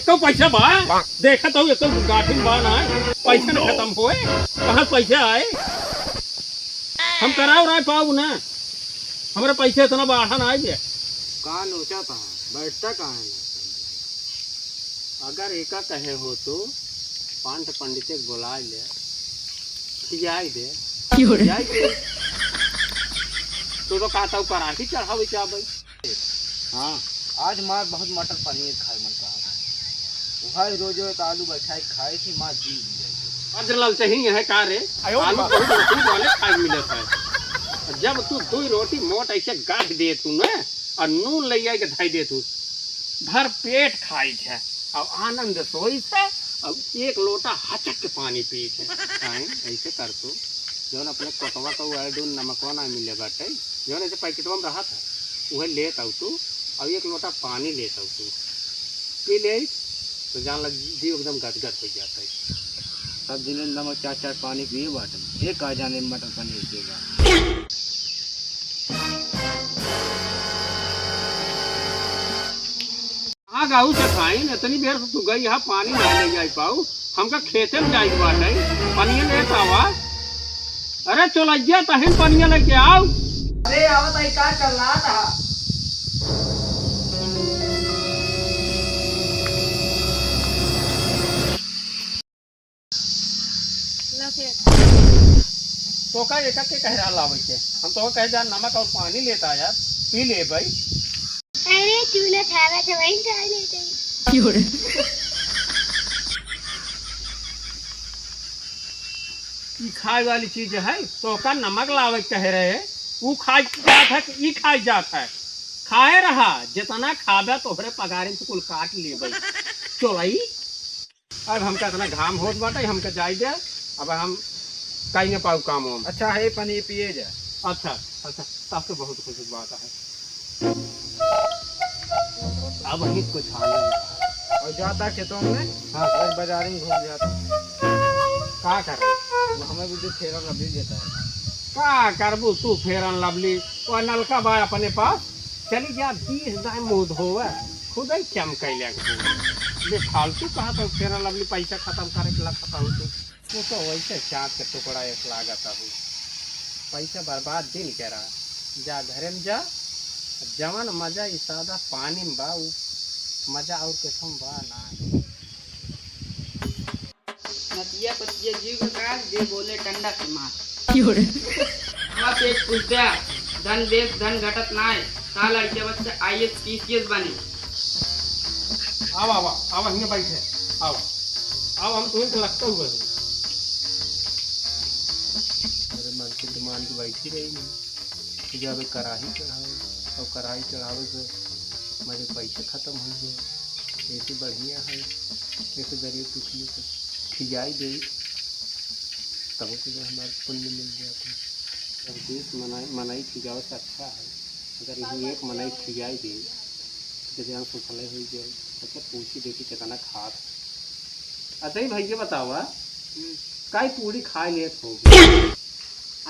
तो पैसा बा देखा तो एक गाठिन बा ना पैसा न खत्म होए कहाँ पैसा आए हम कराओ रहा पाऊ ना हमारे पैसे इतना बढ़ा ना आए कहाँ नोचा था बैठता कहाँ है अगर एका कहे हो तो पांच पंडित बुला ले खिजाई दे तो कहता हूँ पराठी चढ़ावे क्या भाई। हाँ आज माँ बहुत मटर पनीर खाए मन कहा भाई रोज एक आलू बैठाई खाए थी माँ जी अदरल चाहिए है का रे आलू बहुत वाले खाए मिले है जब तू दो रोटी मोट ऐसे गाढ़ दे तू ना और नून ले आई के धाई दे तू भर पेट खाई है और आनंद सोई है और एक लोटा हचक के पानी पी है ऐसे कर तू जो अपने कोटवा का आयोडीन नमकवा ना मिले बाटे जो ऐसे पैकेटवा में रहा था वह लेता तू और एक लोटा पानी लेता तू पी ले तो जान लग जीव एकदम गदगद हो जाता है। सब दिन नमक चार चार पानी पिए बाटे एक आ जाने मटर पनीर पिएगा हाँ गाँव से खाई इतनी देर से तू गई यहाँ पानी नहीं ले जाई पाऊ हमका खेते में जाई बाटे पनिया लेता हुआ अरे चलैया तहन पनिया लेके आओ अरे आवत आई का कर रहा था तो का एक के कह रहा लावे के हम तो कह जा नमक और पानी लेता यार पी ले भाई। अरे चूल्हा खावा तो वहीं खा लेते ये खाए वाली चीज है तो का नमक लावे कह रहे हैं वो खाई जात है कि खाई जात है खाए रहा जितना खाबे तोहरे पगारे से कुल काट ले भाई चोलाई अब हमका इतना घाम होत बाटे हमका जाई दे अब हम कहीं न पाऊ काम हम। अच्छा है पनीर पिए जा अच्छा अच्छा तब तो बहुत खुश बात है अब ही कुछ हाल और जाता खेतों में हाँ आज बाजार में घूम जाता का कर हमें भी जो फेरा लबली देता है का करबू तू फेरन लवली और नलका बा अपने पास चली जा 20 दाम मुँह धोवे खुद ही चमक फालतू कहा तो फेरन लवली पैसा खत्म करे के लगता हूँ तू तो वैसे चाँद के टुकड़ा एक लागता हूँ पैसा बर्बाद दिन कह रहा जा घरे में जा जवन मजा इस सादा पानी में बा मजा और किसम बा ना नतिया पतिया जीव का जे बोले ठंडा के मार हमारा पेट पूछता धन देश धन घटत ना है साल लड़के बच्चे आईएएस पीसीएस बने आओ आओ आओ यहाँ बैठे आओ आओ हम तुम्हें लगता हुआ अरे मन की डिमांड की बैठी रही जब कढ़ाई चढ़ावे और कढ़ाई चढ़ावे से मेरे पैसे खत्म हो गए ऐसी बढ़िया है ऐसे गरीब दुखी को खिजाई दे तब तो हमारे पुण्य मिल जाता है। बीस मनाई खिजाओ से अच्छा है अगर यही एक मनाई खिजाई दे जैसे हम सुफल हो जाए अच्छा पूछी देखी कितना खाद अच्छा ही भैया बताओ काई पूरी खाए लेत होगी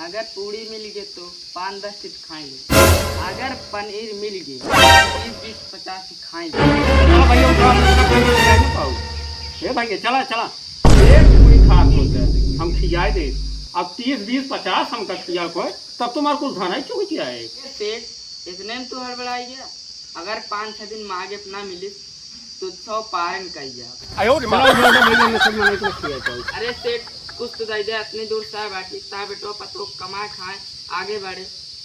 अगर पूड़ी मिल गए तो 5-10 चिट खाएंगे अगर पनीर मिल गए 20-50 खाएंगे भैया चला चला एक पूरी खा हम खिजाए दे अब 30-20-50 हम खिया को तब तुम्हारे कुछ खाना ही क्यों किया है इतने में तो हड़बड़ाई गया अगर 5-6 दिन में आगे ना मिले तो 100 पारन कही अरे सेठ कुछ तो दे इतनी दूर से बैठी ता बेटो पतो कमा खाए आगे बढ़े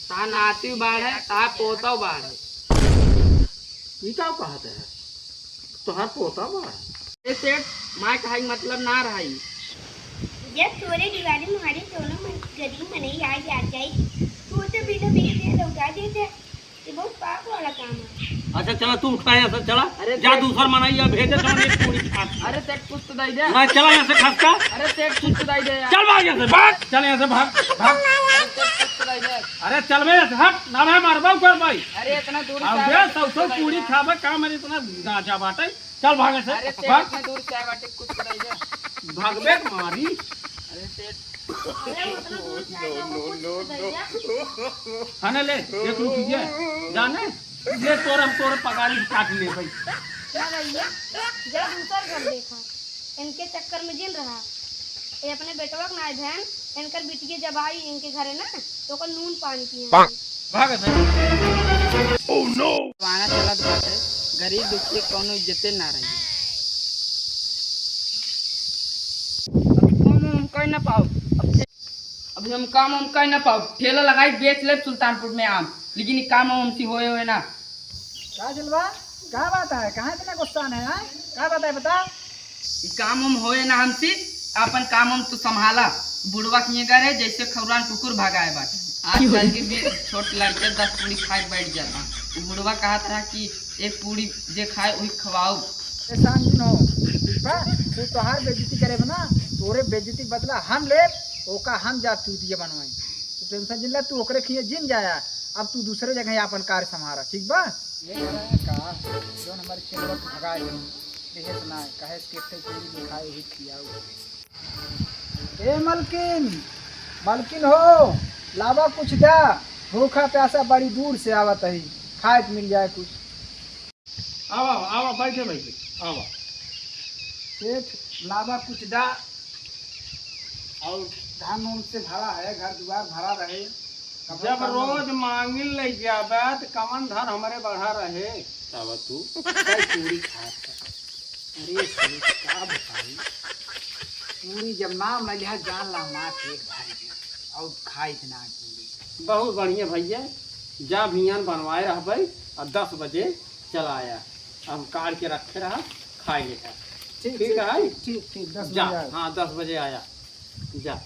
ता नाती बाढ़े ता पोता बाढ़े ये क्या कहते हैं तुहार पोता बाढ़े सेठ माँ कहा मतलब ना रही जब तोरे दिवाली हमारे दोनों गरीब मने आ जाए तू तो बिना बिना लौटा देते ये बहुत पाप वाला काम है। अच्छा चला तू उठा यहाँ से चला अरे जा दूसरा मनाइया भेजे चला एक पूरी खा अरे सेठ कुछ तो दे दे मैं चला यहाँ से खसका अरे सेठ कुछ तो दे दे चल भाग यहाँ से भाग चल यहाँ से भाग भाग अरे सेठ कुछ तो दे दे अरे चल बे हट ना भाई मारबा कर भाई अरे इतना दूर अब बे सब पूरी खाबे का मेरे इतना गाजा बाटे चल भाग से अरे सेठ भाग इतना दूर से आए बाटे कुछ तो दे दे भागबे मारी अरे सेठ खाने ले एक रुपये जाने ये तोर हम तोर पगारी काट ले भाई ना भैया जरा दूसर घर देखा इनके चक्कर में जिन रहा ये अपने बेटवा के नाय बहन इनकर बिटिया जब आई इनके घरे ना तो ओकर नून पानी पिए भागत है। ओह नो जमाना चलत बाटे गरीब दुखी कोनो इज्जते ना रही। अभी काम हम कर ना पाओ अभी हम काम हम कर ना पाओ ठेला लगाई बेच ले सुल्तानपुर में आम लेकिन ये काम हमसे होए हुए ना। क्या जलवा क्या बात है कहाँ इतना गुस्सा है क्या बात है बता। ये काम हम होए ना हमसे अपन काम हम तो संभाला बुढ़वा किए करे जैसे खौरान कुकुर भगाए बाटे आजकल के भी छोट लड़के 10 पूरी खाए बैठ जाता वो बुढ़वा कहा था कि एक पूरी जे खाए वही खवाओ। शांत हो ठीक बा तू तोहार बेइज्जती करे बना तोरे बेइज्जती बदला हम ले ओका हम जा चूतिया बनवाई तो टेंशन जिन तू ओकरे खिए जिन जाया अब तू दूसरे जगह अपन कार्य संभाला ठीक बा। ये का जो हमारे खेलवा को भगा देहे सुना कहे केते पूरी दिखाई हुई खियाऊ। ए मलकिन मलकिन हो लावा कुछ दा भूखा प्यासा बड़ी दूर से आवत है खाए के मिल जाए कुछ। आवा आवा बैठे बैठे आवा सेठ लावा कुछ दा और धान उन से भरा है घर द्वार भरा रहे जब रोज मांगिल ले जाबे तो कमन धन हमारे बढ़ा रहे तब तू कई पूरी खात अरे सेठ क्या बताई पूरी जब नाम ले लिया जान ला माँ एक भाई और खाई इतना पूरी बहुत बढ़िया भैया जा भियान बनवाए रहबै और 10 बजे चलाया हम काट के रखे रहा खाए लेगा ठीक है ठीक ठीक 10 जा बजे आए। हाँ 10 बजे आया जा।